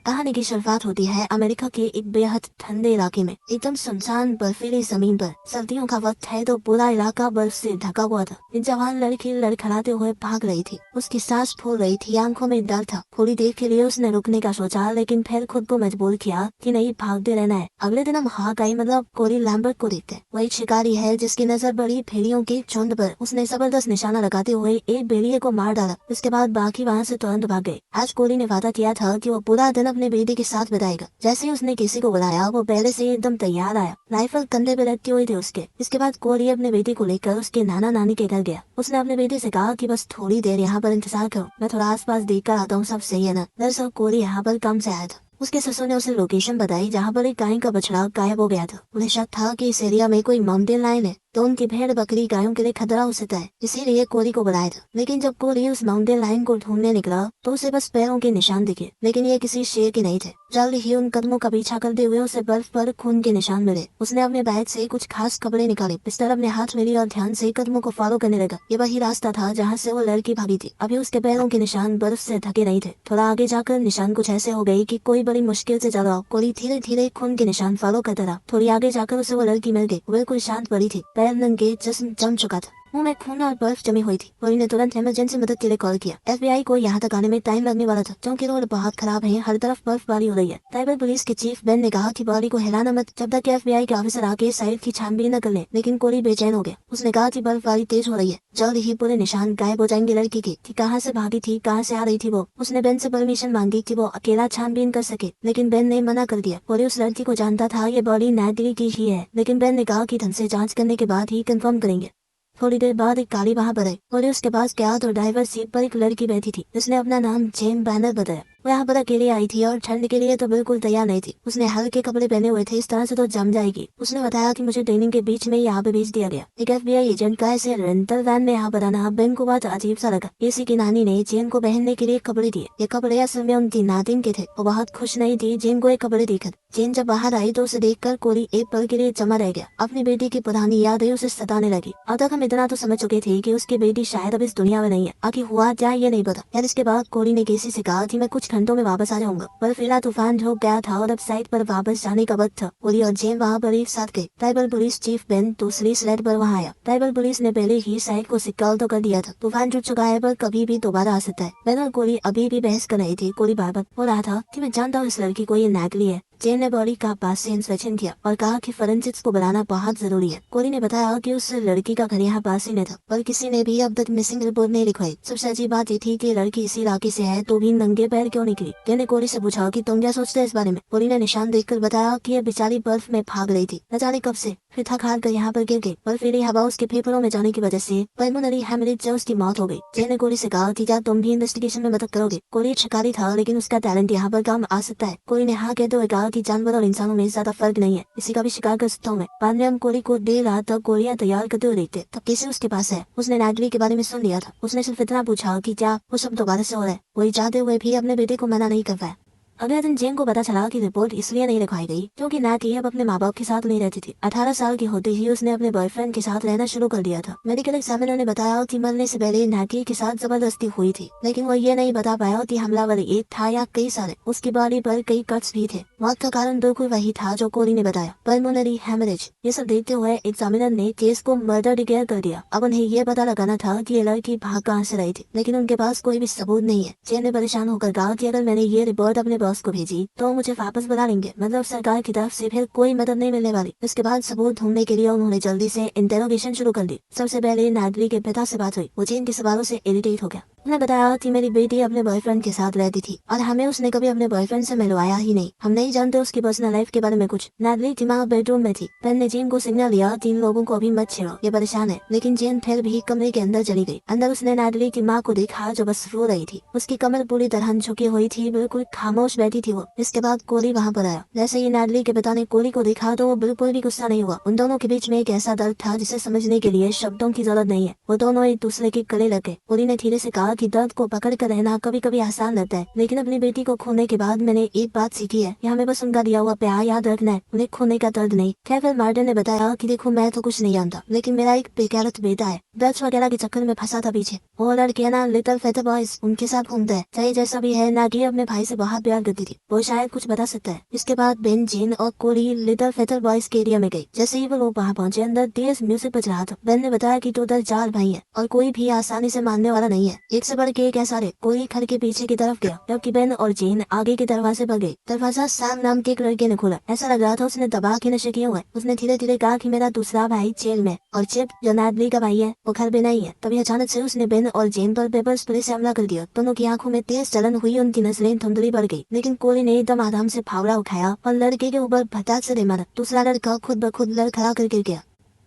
कहानी की शुरुआत होती है अमेरिका के एक बेहद ठंडे इलाके में, एकदम सुनसान बर्फीली जमीन पर। सर्दियों का वक्त है तो पूरा इलाका बर्फ से ढका हुआ था। एक जवान लड़की लड़खड़ाते हुए भाग रही थी। उसकी सांस फूल रही थी, आंखों में डर था। थोड़ी देर के लिए उसने रुकने का सोचा, लेकिन फिर खुद को मजबूर किया कि नहीं, भागते रहना है। अगले दिन हम हाकाई मतलब कोरी लैम्बर्ट को देखते। वह एक शिकारी है जिसकी नजर बड़ी भेड़ियों के झुंड पर। उसने जबरदस्त निशाना लगाते हुए एक भेड़िए को मार डाला। उसके बाद बाकी वहाँ से तुरंत भाग गए। आज कोरी ने वादा किया था कि वो पूरा दिन अपने बेटे के साथ बिताएगा। जैसे ही उसने किसी को बुलाया, वो पहले से एकदम तैयार आया। राइफल कंधे पे लटके हुए थे उसके। इसके बाद कोरी अपने बेटे को लेकर उसके नाना नानी के घर गया। उसने अपने बेटे से कहा कि बस थोड़ी देर यहाँ पर इंतजार करो, मैं थोड़ा आसपास देख कर आता हूँ, सब सही है ना। दरअसल कोरी यहाँ पर काम से आया था। उसके ससुर ने उसे लोकेशन बताई जहाँ पर एक गाय का बछड़ा गायब हो गया था। उन्हें शक था कि इस एरिया में कोई माउंटेन लायन है, तो उनकी भेड़ बकरी गायों के लिए खतरा हो सकता है, इसीलिए कोरी को बुलाया था। लेकिन जब कोरी उस माउंटेन लायन को ढूंढने निकला तो उसे बस पैरों के निशान दिखे, लेकिन ये किसी शेर के नहीं थे। जल्द ही उन कदमों का पीछा करते हुए उसे बर्फ पर खून के निशान मिले। उसने अपने बैग से कुछ खास कपड़े निकाले, पिस्तौल अपने हाथ में ली और ध्यान से कदमों को फॉलो करने लगा। ये वही रास्ता था जहाँ से वो लड़की भागी थी। अभी उसके पैरों के निशान बर्फ से ढके नहीं थे। थोड़ा आगे जाकर निशान कुछ ऐसे हो गए कि कोई बड़ी मुश्किल से चला। कोरी धीरे धीरे खून के निशान फॉलो करता रहा। थोड़ी आगे जाकर उसे वो लड़की मिल गई। वह कोई शांत पड़ी थी, पैर नंगे, जिस्म जम चुका था, मुंह में खून और बर्फ जमी हुई थी। कोरी ने तुरंत इमरजेंसी मदद के लिए कॉल किया। FBI को यहाँ तक आने में टाइम लगने वाला था, क्योंकि रोड बहुत खराब है, हर तरफ बर्फबारी हो रही है। ट्राइबल पुलिस के चीफ बेन ने कहा कि बॉडी को हिलाना मत जब तक FBI के ऑफिसर आके साइड की छानबीन न कर ले। लेकिन कोरी बेचैन हो गया। उसने कहा कि बर्फबारी तेज हो रही है, जल्द ही पूरे निशान गायब हो जाएंगे लड़की के, कि कहाँ से भागी थी, कहाँ से आ रही थी वो। उसने बेन से परमिशन मांगी कि वो अकेला छानबीन कर सके, लेकिन बेन ने मना कर दिया। कोरी उस लड़की को जानता था, ये बॉडी नैटली की ही है, लेकिन बेन ने कहा कि ढंग से जांच करने के बाद ही कंफर्म करेंगे। थोड़ी देर बाद एक गाड़ी वहाँ पर आई और उसके पास गया तो ड्राइवर सीट पर एक लड़की बैठी थी, जिसने अपना नाम जेन बैनर बताया। वो यहाँ पर अकेले आई थी और ठंड के लिए तो बिल्कुल तैयार नहीं थी। उसने हल्के कपड़े पहने हुए थे, इस तरह से तो जम जाएगी। उसने बताया कि मुझे ट्रेनिंग के बीच में यहाँ पे भेज दिया गया। एक FBI एजेंट का ऐसे रेंटल वैन में यहाँ पर आना बेन को बहुत अजीब सा लगा। किसी की नानी ने जेन को पहनने के लिए कपड़े दिए। ये कपड़े असल में उनकी नातिन के थे। वो बहुत खुश नहीं थी जेन को ये कपड़े देकर। जेन जब बाहर आई तो उसे देखकर कोरी एक पल के लिए जमा रह गया। अपनी बेटी की पुरानी यादें उसे सताने लगी। अब तक हम इतना तो समझ चुके थे कि उसकी बेटी शायद अब इस दुनिया में नहीं है। आगे हुआ क्या ये नहीं पता। यार इसके बाद कोरी ने किसी से कहा कि मैं कुछ घंटों में वापस आ जाऊंगा। बर्फीला तूफान रुक गया था और अब साइड पर वापस जाने का वक्त था। कोरी और जेन वहाँ पर एक साथ गए। ट्राइबल पुलिस चीफ बेन दूसरी स्लेड पर वहाँ आया। ट्राइबल पुलिस ने पहले ही साइड को सिक्योर तो कर दिया था। तूफान रुक चुका है पर कभी भी दोबारा आ सकता है। बेन और कोरी अभी भी बहस कर रही थी। कोरी बार बार हो रहा था कि मैं जानता हूँ इस लड़की को, ये नैटली है। जेन ने बॉडी का पास से इंस्पेक्शन किया और कहा कि फोरेंसिक्स को बुलाना बहुत जरूरी है। कोरी ने बताया कि उस लड़की का घर यहाँ पास ही में था, पर किसी ने भी अब तक मिसिंग रिपोर्ट नहीं लिखवाई। सबसे अजीब बात ये थी कि लड़की इसी इलाके से है तो भी नंगे पैर क्यों निकली। जेन ने कोरी से पूछा कि तुम क्या सोचते हो इस बारे में। कोरी ने निशान देखकर बताया कि ये बेचारी बर्फ में भाग रही थी, न जाने कब से, फिर थक हार कर यहाँ पर गिर गई। बर्फीली हवा उसके फेफड़ों में जाने की वजह से पल्मोनरी हेमरेज से उसकी मौत हो गई। जेन ने कोरी से कहा कि क्या तुम भी इन्वेस्टिगेशन में मदद करोगे। कोरी एक शिकारी था, लेकिन उसका टैलेंट यहाँ पर काम आ सकता है। कोरी ने हाँ कहते हुए कहा कि जानवर और इंसानों में ज्यादा फर्क नहीं है, इसी का भी शिकार कर सकता हूँ मैं। बाद में हम कोरी को देर रात तक कोरिया तैयार करते हुए देखते, तब किसी उसके पास है। उसने नैटली के बारे में सुन लिया था। उसने सिर्फ इतना पूछा कि क्या वो सब दोबारा से हो रहा है। कोरी चाहते हुए भी अपने बेटे को मना नहीं कर पाया। अगले दिन जेन को पता चला कि रिपोर्ट इसलिए नहीं लिखवाई गई क्योंकि नैटली अब अपने माँ बाप के साथ नहीं रहती थी। 18 साल की होते ही उसने अपने बॉयफ्रेंड के साथ रहना शुरू कर दिया था। मेडिकल एग्जामिनर ने बताया कि मरने से पहले नैटली के साथ जबरदस्ती हुई थी, लेकिन वो ये नहीं बता पाया कि हमलावर एक था या कई सारे। उसकी बॉडी पर कई कट्स भी थे। मौत का कारण बिल्कुल वही था जो कोरी ने बताया, पल्मोनरी हेमरेज। ये सब देखते हुए एग्जामिनर ने केस को मर्डर डिक्लेयर कर दिया। अब उन्हें ये पता लगाना था कि ये लड़की भाग कहाँ से रही थी, लेकिन उनके पास कोई भी सबूत नहीं है। जेन ने परेशान होकर कहा कि अगर मैंने ये रिपोर्ट अपने बॉस को भेजी तो मुझे वापस बुला लेंगे, मतलब सरकार की तरफ से फिर कोई मदद नहीं मिलने वाली। इसके बाद सबूत ढूंढने के लिए उन्होंने जल्दी से इंटेरोगेशन शुरू कर दी। सबसे पहले नैटली के पिता से बात हुई। वो जेन के सवालों से इरिटेट हो गया। उन्हें बताया कि मेरी बेटी अपने बॉयफ्रेंड के साथ रहती थी और हमें उसने कभी अपने बॉयफ्रेंड से मिलवाया ही नहीं। हम नहीं जानते उसकी पर्सनल लाइफ के बारे में कुछ। नैटली दिमाग बेडरूम में थी। बेन ने जेन को सिग्नल दिया, 3 लोगों को अभी मत छेड़ो, ये परेशान है। लेकिन जेन फिर भी कमरे के अंदर चली गई। अंदर उसने नैटली की माँ को देखा जो बस रो रही थी। उसकी कमर पूरी तरह झुकी हुई थी, बिल्कुल खामोश बैठी थी वो। इसके बाद कोरी वहाँ पर आया। जैसे ही नैटली के पिता ने कोरी को देखा तो वो बिल्कुल भी गुस्सा नहीं हुआ। उन दोनों के बीच में एक ऐसा दर्द था जिसे समझने के लिए शब्दों की जरूरत नहीं है। वो दोनों एक दूसरे के गले लग गए। कोरी ने धीरे से कहा कहा कि दर्द को पकड़ कर रहना कभी कभी आसान लगता है, लेकिन अपनी बेटी को खोने के बाद मैंने एक बात सीखी है कि हमें बस उनका दिया हुआ प्यार याद रखना है, उन्हें खोने का दर्द नहीं। कैफर मार्टिन ने बताया कि देखो मैं तो कुछ नहीं जानता, लेकिन मेरा एक बेगैरत बेटा है, ड्रग्स वगैरह के चक्कर में फंसा था पीछे। वो लड़कियां ना लिटिल फेदर बॉयज उनके साथ घूमता है, चाहे जैसा भी है। नागी अपने भाई से बहुत प्यार करती थी, वो शायद कुछ बता सकता है। इसके बाद बेन, जेन और कोरी लिटिल फेदर बॉयज के एरिया में गई। जैसे ही वो लोग वहाँ पहुंचे, अंदर तेज म्यूजिक बज रहा था। बेन ने बताया कि टोटल 4 भाई है और कोई भी आसानी से मानने वाला नहीं है, एक से बढ़ के एक ऐसा। कोरी घर के पीछे की तरफ गया, जबकि बेन और जेन आगे के दरवाजे पर गए। दरवाजा सैम नाम के एक लड़के ने खोला, ऐसा लग रहा था उसने दबा के नशे किए हुए। उसने धीरे धीरे कहा कि मेरा दूसरा भाई जेल में, और चिप जो नैडली का भाई है वो घर में नहीं है। तभी अचानक से उसने बेन और जेन पर पेपर स्प्रे से हमला कर दिया। दोनों की आंखों में तेज जलन हुई, उनकी नजरें धुंधली पड़ गई। लेकिन कोरी ने एकदम आराम से फावड़ा उठाया और लड़के के ऊपर फटाक से मारा। दूसरा लड़का खुद ब खुद लड़खड़ा कर गिर गया।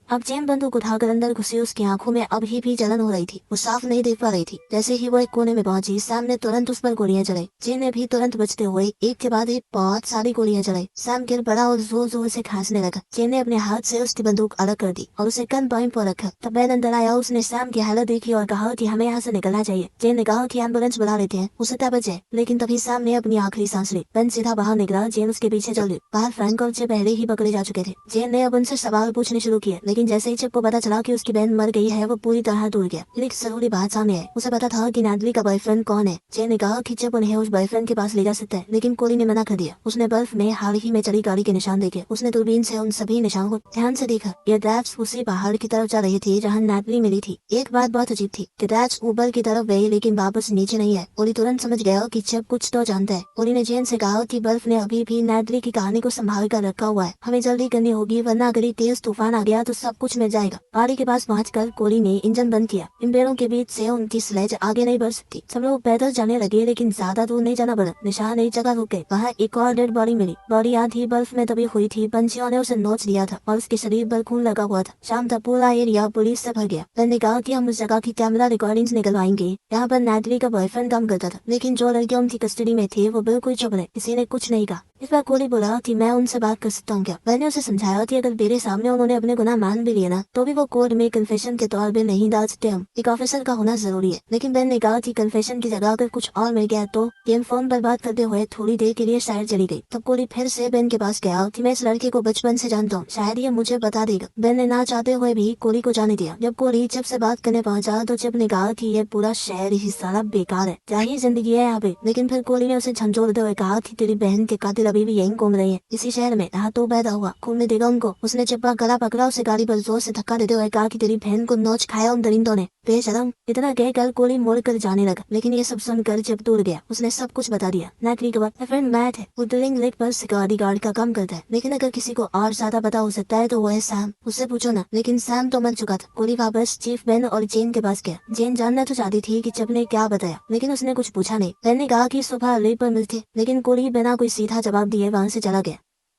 अब जेन बंदूक उठाकर अंदर घुसी, उसकी आंखों में अभी भी जलन हो रही थी, वो साफ नहीं देख पा रही थी। जैसे ही वो एक कोने में पहुंची, सैम ने तुरंत उस पर गोलियां चलाई। जेन ने भी तुरंत बचते हुए एक के बाद एक बहुत सारी गोलियां चलाई। सैम गिर पड़ा और जोर जोर से खांसने लगा। जेन ने अपने हाथ से उसकी बंदूक अलग कर दी और उसे गन पॉइंट पर रखा। तब बेन अंदर आया, उसने सैम की हालत देखी और कहा कि हमें यहाँ से निकलना चाहिए। जेन ने कहा कि एम्बुलेंस बुला लेते हैं, उसे तब बचे। लेकिन तभी सैम ने अपनी आखिरी सांस ली। बेन सीधा बाहर निकला, जेन उसके पीछे चल दी। बाहर फ्रैंक और चिप पहले ही पकड़े जा चुके थे। जेन ने अब उनसे सवाल पूछने शुरू किए, लेकिन जैसे ही चिप को चला कि उसकी बहन मर गई है, वो पूरी तरह टूट गया। एक जरूरी बात सामने है, उसे पता था कि नैडली का बॉयफ्रेंड कौन है। जेन ने कहा कि जब उन्हें उस बॉयफ्रेंड के पास ले जा सकता है, लेकिन कोरी ने मना कर दिया। उसने बर्फ में हाल ही में चली गाड़ी के निशान देखे। उसने दूरबीन से उन सभी निशानों को ध्यान से देखा। ये ड्रैप्स उसी पहाड़ की तरफ जा रही थी जहाँ नैडली मिली थी। एक बात बहुत अजीब थी कि ड्रैप्स ऊपर की तरफ गई लेकिन वापस नीचे नहीं है। कोरी तुरंत समझ गया कि जब कुछ तो जानता है। कोरी ने जेन से कहा कि बर्फ ने अभी भी नैडली की कहानी को संभाल कर रखा हुआ है, हमें जल्दी करनी होगी, वरना अगर तेज तूफान आ गया तो सब कुछ मिल जाएगा। गाड़ी के पास पहुंचकर कोरी ने इंजन बंद किया। इन पेड़ों के बीच से उनकी स्लेज आगे नहीं बढ़ सकती। सब लोग पैदल जाने लगे, लेकिन ज्यादा दूर नहीं जाना पड़ा। निशान एक जगह रुक गए, वहाँ एक और डेड बॉडी मिली। बॉडी आधी बर्फ में दबी हुई थी, पंछियों ने उसे नोच लिया था और उसके शरीर पर खून लगा हुआ था। शाम तक पूरा एरिया पुलिस से भर गया। मैंने कहा कि हम उस जगह की कैमरा रिकॉर्डिंग्स निकलवाएंगे। यहाँ पर नैडली का बॉयफ्रेंड काम करता था, लेकिन जो लड़के उनकी कस्टडी में थे वो बिल्कुल चुप रहे, किसी ने कुछ नहीं कहा। इस बार कोरी बोला कि मैं उनसे बात कर सकता हूँ क्या। मैंने उसे समझाया कि अगर मेरे सामने उन्होंने अपने गुनाह मान भी लिए ना, तो भी वो कोर्ट में कन्फेशन के तौर पे नहीं डाल सकते। हम एक ऑफिसर का होना जरूरी है। लेकिन बेन ने कहा कि कन्फेशन की जगह अगर कुछ और मिल गया तो। गेम फोन पर बात करते हुए थोड़ी देर के लिए शायद चली गई। तब कोरी फिर से बेन के पास गया कि मैं इस लड़के को बचपन से जानता हूँ, शायद ये मुझे बता देगा। बेन ने ना चाहते हुए भी कोरी को जाने दिया। जब कोरी चिप से बात करने पहुंचा तो चिप ने कहा कि ये पूरा शहर ही सारा बेकार है, क्या ही जिंदगी है यहाँ पे। लेकिन फिर कोरी ने उसे झंझोड़ते हुए कहा कि तेरी बहन के कातिल अभी भी यहीं घूम रहे हैं, इसी शहर में, यहाँ तो पैदा हुआ, घूमने देगा उनको। उसने चिप का गला पकड़ा, उसे गाड़ी पर जोर से धक्का देते हुए कहा कि तेरी बहन को नोच खाया उन दरिंदों ने, बेशरम। इतना कहकर कोरी मुड़ कर जाने लगा, लेकिन ये सब सुनकर जब दूर गया उसने सब कुछ बता दिया। नैडली का बॉयफ्रेंड मैट है, वो ड्रिलिंग लेक पर सिक्योरिटी गार्ड का काम करता है, लेकिन अगर किसी को और ज्यादा पता हो सकता है तो वो है सैम, उससे पूछो ना। लेकिन सैम तो मर चुका था। कोरी वापस चीफ बेन और जेन के पास गया। जेन जानना तो चाहती थी कि जब ने क्या बताया, लेकिन उसने कुछ पूछा नहीं। बेन ने कहा कि सुबह लेक पर मिलते, लेकिन कोरी बिना कोई सीधा जवाब दिए वहाँ से चला गया।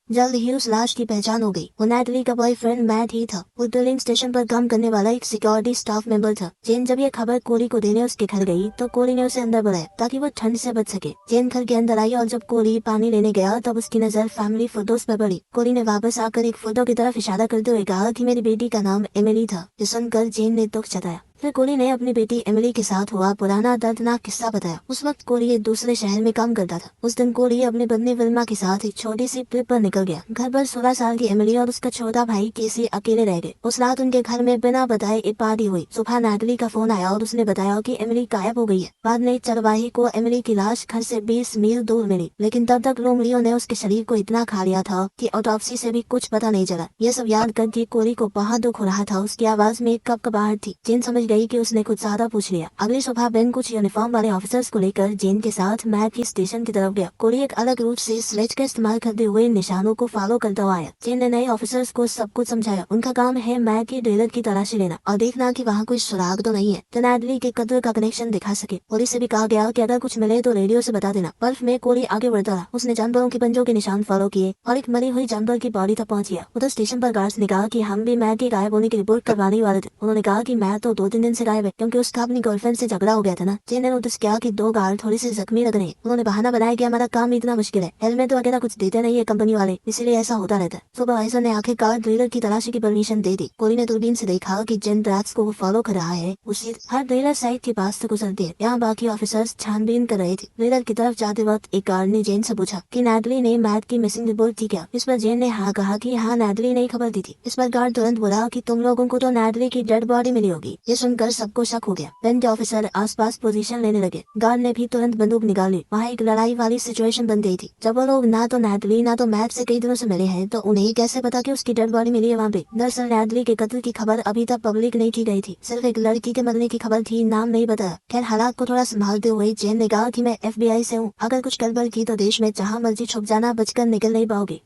जल्द ही उस लाश की पहचान हो गई, वो नैडली का बॉयफ्रेंड मैट ही था। वो ड्रिलिंग स्टेशन पर काम करने वाला एक सिक्योरिटी स्टाफ मेंबर था। जेन जब ये खबर कोरी को देने उसके घर गई तो कोरी ने उसे अंदर बुलाया ताकि वो ठंड से बच सके। जेन घर के अंदर आई और जब कोरी पानी लेने गया तब उसकी नजर फैमिली फोटोज पर पड़ी। कोरी ने वापस आकर एक फोटो की तरफ इशारा करते हुए कहा कि मेरी बेटी का नाम एमिली था। जो सुनकर जेन ने दुख जताया। फिर कोरी ने अपनी बेटी एमिली के साथ हुआ पुराना दर्दनाक किस्सा बताया। उस वक्त कोरी एक दूसरे शहर में काम करता था। उस दिन कोरी अपनी पत्नी विल्मा के साथ एक छोटी सी ट्रिप पर निकल गया। घर पर 16 साल की एमिली और उसका छोटा भाई केसी अकेले रह गए। उस रात उनके घर में बिना बताए एक पार्टी हुई। सुबह नैडली का फोन आया और उसने बताया कि एमिली गायब हो गई है। बाद में चरवाही को एमिली की लाश घर से 20 मील दूर मिली, लेकिन तब तक लोमड़ियों ने उसके शरीर को इतना खा लिया था कि ऑटोप्सी से भी कुछ पता नहीं चला। ये सब याद करके कोरी को बहुत दुख हो रहा था। उसकी आवाज में कपकपाहट थी। जेन समझ गई कि उसने कुछ ज्यादा पूछ लिया। अगली सुबह बेन कुछ यूनिफॉर्म वाले ऑफिसर्स को लेकर जेन के साथ मैट की स्टेशन की तरफ गया। कोरी एक अलग रूट से स्लेज का इस्तेमाल करते हुए निशानों को फॉलो करता हुआ आया। जेन ने नए ऑफिसर्स को सब कुछ समझाया। उनका काम है मैट की ड्रिलर की तलाशी लेना और देखना कि वहाँ कोई सुराग तो नहीं है, तो नैडली के कत्ल का कनेक्शन दिखा सके। कोरी से भी कहा गया कि अगर कुछ मिले तो रेडियो से बता देना। बर्फ में कोरी आगे बढ़ता रहा। उसने जानवरों के पंजों के निशान फॉलो किए और एक मरी हुई जानवर की बॉडी तक पहुंच गया। उधर स्टेशन पर गार्ड्स ने कहा कि हम भी मैट के गायब होने की रिपोर्ट करवाने वाले थे। उन्होंने कहा कि मैट तो 2 दिन 2-3 दिन से गायब है क्योंकि उसका अपनी गर्लफ्रेंड से झगड़ा हो गया था ना। जेन ने नोटिस किया कि 2 गार्ड थोड़ी सी जख्मी लग रहे हैं। उन्होंने बहाना बनाया कि हमारा काम इतना मुश्किल है, हेलमेट वगैरह कुछ देते नहीं है कंपनी वाले, इसीलिए ऐसा होता रहता है। सुपरवाइजर ने आखिरकार ड्रिलर की तलाशी की परमिशन दे दी। कोरी ने दूरबीन से देखा कि जिन ट्रैक्स को वो फॉलो कर रहा है उसी हर ड्रिलर साइट के पास से गुजरती है। यहाँ बाकी ऑफिसर्स छानबीन कर रहे थे। ड्रिलर की तरफ जाते वक्त एक गार्ड ने जेन से पूछा कि नैटली ने मैट की मिसिंग रिपोर्ट दी क्या। इस पर जेन ने हाँ कहा कि हाँ नैटली ने खबर दी थी। इस पर गार्ड तुरंत बोला कि तुम लोगों को तो नैटली की डेड बॉडी मिली होगी। ये सुनकर सबको शक हो गया। बेंच ऑफिसर आसपास पोजीशन लेने लगे। गार्ड ने भी तुरंत बंदूक निकाली। वहाँ एक लड़ाई वाली सिचुएशन बन गई थी। जब वो लोग ना तो नैटली ना तो मैट से कई दिनों से मिले हैं तो उन्हें कैसे पता कि उसकी डेड बॉडी मिली है वहाँ पे। दरअसल नैटली के कत्ल की खबर अभी तक पब्लिक नहीं की गई थी, सिर्फ एक लड़की के मरने की खबर थी, नाम नहीं बताया। खैर हालात को थोड़ा संभालते हुए जेन ने कहा कि मैं FBI से हूँ, अगर कुछ गड़बड़ की तो देश में जहाँ मर्जी छुप जाना, बचकर निकल नहीं पाओगे।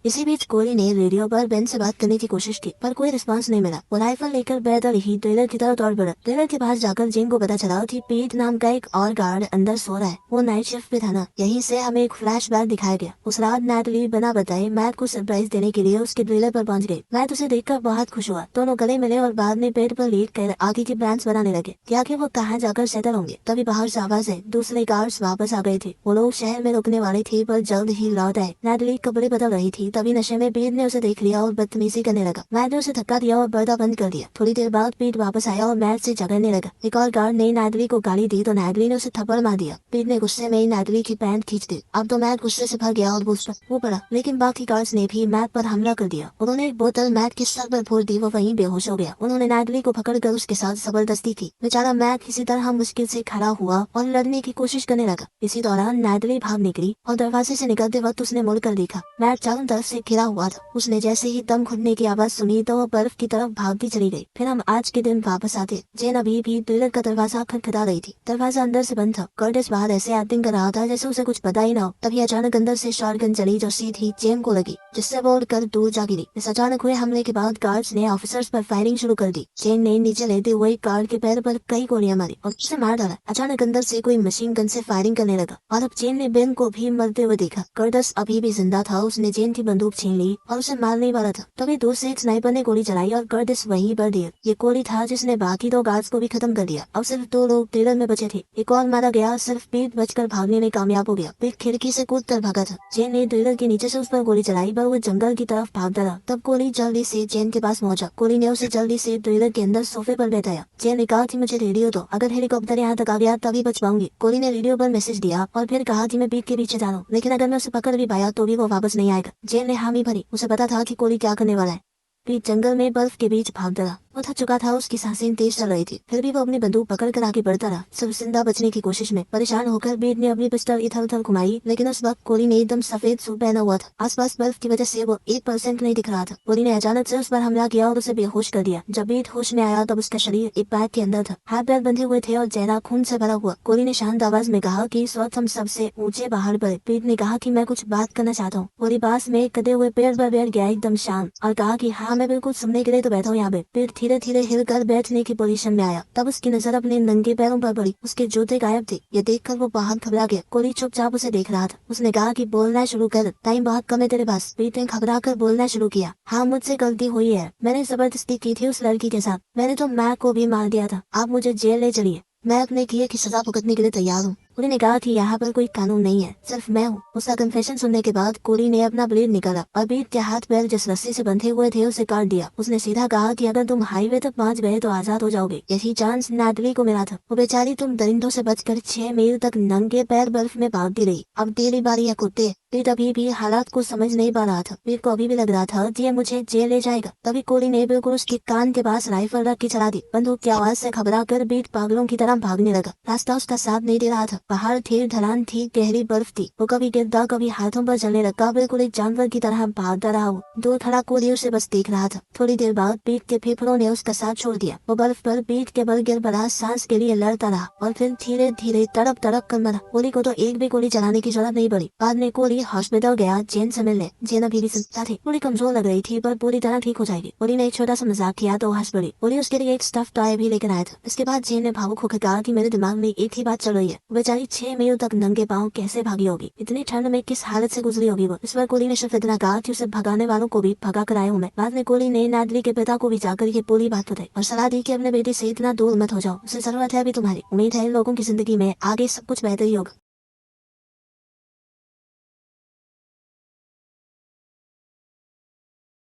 इसी बीच कोरी ने रेडियो पर बेन से बात करने की कोशिश की पर कोई रिस्पांस नहीं मिला। वो राइफल लेकर पैदल ही टेलर की तरफ दौड़ पड़ा। टेलर के पास जाकर जेन को पता चला कि पीट नाम का एक और गार्ड अंदर सो रहा है। वो नाइट शिफ्ट पे था ना। यहीं से हमें एक फ्लैशबैक दिखाया गया। उस रात नैटली बिना बताए मैट को सरप्राइज देने के लिए उसके ड्रिलर पर पहुंच गई। मैट उसे देखकर बहुत खुश हुआ। दोनों गले मिले और बाद में पेट पर लेट कर आगे के प्लान्स बनाने लगे कि आखिर वो कहाँ जाकर सेटल होंगे। तभी बाहर से आवाज है। दूसरे गार्ड्स वापस आ गए थे। वो लोग शहर में रुकने वाले थे पर जल्द ही लौट आए। नैटली कपड़े बदल रही थी, तभी नशे में पीट ने उसे देख लिया और बदतमीजी करने लगा। मैट ने उसे धक्का दिया और पर्दा बंद कर दिया। थोड़ी देर बाद पीट वापस आया और मैट से झगड़ने लगा। एक और गार्ड ने नैटली को गाली दी तो नैटली ने उसे थप्पड़ मार दिया। पीट ने गुस्से में नैटली की पैंट खींच दी। अब तो मैट गुस्से से भर गया और वो पड़ा, लेकिन बाकी गार्ड्स ने भी मैट पर हमला कर दिया। उन्होंने एक बोतल मैट के सर पर फोड़ दी। वो वहीं बेहोश हो गया। उन्होंने नैटली को पकड़कर उसके साथ जबरदस्ती की। बेचारा मैट किसी तरह मुश्किल से खड़ा हुआ और लड़ने की कोशिश करने लगा। इसी दौरान नैटली भाग निकली और दरवाजे से निकलते वक्त उसने मुड़कर देखा। मैट चारों तरफ से घिरा हुआ था। उसने जैसे ही दम घुटने की आवाज सुनी तो वो बर्फ की तरफ भागती चली गई। फिर हम आज के दिन वापस आते। जेन अभी भी ड्रिलर का दरवाजा खटखटा रही थी। दरवाजा अंदर से बंद था। कर्टिस बाहर ऐसे एक्टिंग कर रहा था जैसे उसे कुछ पता ही ना हो। तभी अचानक अंदर से शॉटगन चली जो सीधी जेन को लगी, जिससे वो उड़कर दूर जा गिरी। इस अचानक हुए हमले के बाद गार्ड्स ने ऑफिसर्स पर फायरिंग शुरू कर दी। जेन ने नीचे लेते हुए गार्ड के पैर पर कई गोलियां मारी और उसे मार डाला। अचानक अंदर से कोई मशीन गन से फायरिंग करने लगा और अब जेन ने बेन को भी मरते हुए देखा। कर्टिस अभी भी जिंदा था। उसने जेन की बंदूक छीन ली और उसे मारने वाला था। तभी दूर से एक स्नाइपर ने गोली चलाई और कर्टिस वहीं पर दिया। ये गोली था जिसने बाकी 2 गार्ड्स को भी खत्म कर दिया। अब सिर्फ 2 लोग टेलर में बचे थे। एक और मारा गया। सिर्फ पीट बचकर भागने में कामयाब हो गया। पीट खिड़की से कूदकर भागा था। जेन ने टेलर के नीचे से उस पर गोली चलाई पर वो जंगल की तरफ भागता रहा। तब गोली जल्दी से जेन के पास पहुंचा। गोली ने उसे जल्दी से टेलर के अंदर सोफे पर बैठाया। जेन ने कहा कि मुझे रेडियो दो, अगर हेलीकॉप्टर यहाँ तक आ गया तभी बच पाऊंगी। गोली ने रेडियो पर मैसेज दिया और फिर कहा कि मैं पीट के पीछे जा रहा हूँ, लेकिन अगर मैं उसे पकड़ भी पाया तो भी वो वापस नहीं आएगा। जेन ने हामी भरी। उसे पता था कि गोली क्या करने वाला है। पीट जंगल में बर्फ के बीच भागता रहा। वो थक चुका था। उसकी सांसें तेज चल रही थी। फिर भी वो अपनी बंदूक पकड़कर आगे बढ़ता रहा, सिर्फ जिंदा बचने की कोशिश में। परेशान होकर पीट ने अपनी पिस्टल इधर उधर घुमाई, लेकिन उस वक्त कोरी ने एकदम सफेद सूट पहना हुआ था। आसपास बर्फ की वजह से वो 1% नहीं दिख रहा था। कोरी ने अचानक से उस पर हमला किया और उसे बेहोश कर दिया। जब पीट होश में आया तब उसका शरीर एक बैग के अंदर था। हाथ पैर बंधे हुए थे और चेहरा खून से भरा हुआ। कोरी ने शांत आवाज में कहा कि इस वक्त हम सबसे ऊंचे पहाड़ पर। पीट ने कहा कि मैं कुछ बात करना चाहता हूँ। कोरी पास में कटे हुए पेड़ पर बैठ गया एकदम शांत और कहा कि हाँ मैं बिल्कुल सुनने के लिए तो बैठा हूँ यहाँ पे। पीट धीरे धीरे हिलकर बैठने की पोजीशन में आया। तब उसकी नजर अपने नंगे पैरों पर पड़ी। उसके जूते गायब थे। ये देखकर वो बाहर घबरा गया। कोरी चुपचाप उसे देख रहा था। उसने कहा कि बोलना शुरू कर, टाइम बहुत कम है तेरे पास। पीट ने घबरा कर बोलना शुरू किया। हाँ मुझसे गलती हुई है। मैंने जबरदस्ती की थी उस लड़की के साथ। मैंने तो मैक को भी मार दिया था। आप मुझे जेल ले चलिए। मैं अपने किए की सजा भुगतने के लिए तैयार हूँ। कोरी ने कहा कि यहाँ पर कोई कानून नहीं है, सिर्फ मैं हूँ। उसका कन्फेशन सुनने के बाद कोरी ने अपना ब्लेड निकाला और पीट के हाथ पैर जिस रस्सी से बंधे हुए थे उसे काट दिया। उसने सीधा कहा कि अगर तुम हाईवे तक पहुँच गए तो आजाद हो जाओगे। यही चांस नैटली को मिला था। वो बेचारी तुम दरिंदों से बचकर 6 मील तक नंगे पैर बर्फ में भागती रही। अब तेरी बारी है कुत्ते। पीट अभी भी हालात को समझ नहीं पा रहा था। पीट को अभी भी लग रहा था कि ये मुझे जेल ले जाएगा। तभी कोरी ने बिल्कुल उसके कान के पास राइफल रख के चला दी। बंदूक की आवाज से घबरा कर पीट पागलों की तरह भागने लगा। रास्ता उसका साथ नहीं दे रहा था। पहाड़ थे, ढलान थी, गहरी बर्फ थी। वो कभी गिरता कभी हाथों पर चलने लगा। बिल्कुल एक जानवर की तरह भागता रहा। वो दूर खड़ा कोरी उसे बस देख रहा था। थोड़ी देर बाद पीट के फेफड़ों ने उसका साथ छोड़ दिया। वो बर्फ पर पीट के बल गिर पड़ा, सांस के लिए लड़ता रहा और फिर धीरे धीरे तड़प तड़प कर मरा। कोरी को तो एक भी गोली चलाने की जरूरत नहीं पड़ी। बाद में कोरी कोली हॉस्पिटल गया जेन से मिलने। जेन अभी भी चिंता थी, कोली कमजोर लग रही थी पर पूरी तरह ठीक हो जाएगी। कोली ने एक छोटा सा मजाक किया तो हंस पड़ी। कोली उसके लिए एक स्टफ टॉय भी लेकर आया था। इसके बाद जेन ने भावुक होकर कहा कि मेरे दिमाग में एक ही बात चल रही है, बेचारी 6 मील तक नंगे पाँव कैसे भागी होगी, इतनी ठंड में किस हालत से गुजरी होगी वो। इस पर कोली ने सिर्फ इतना कहा कि उसे भगाने वालों को भी भगा कर आया हूँ मैं। बाद में कोली ने नादली के पिता को भी जाकर ये पूरी बात बताई और सलाह दी कि अपने बेटे से इतना दूर मत हो जाओ, उसे जरूरत है अभी तुम्हारी। उम्मीद है इन लोगों की जिंदगी में आगे सब कुछ बेहतर ही होगा।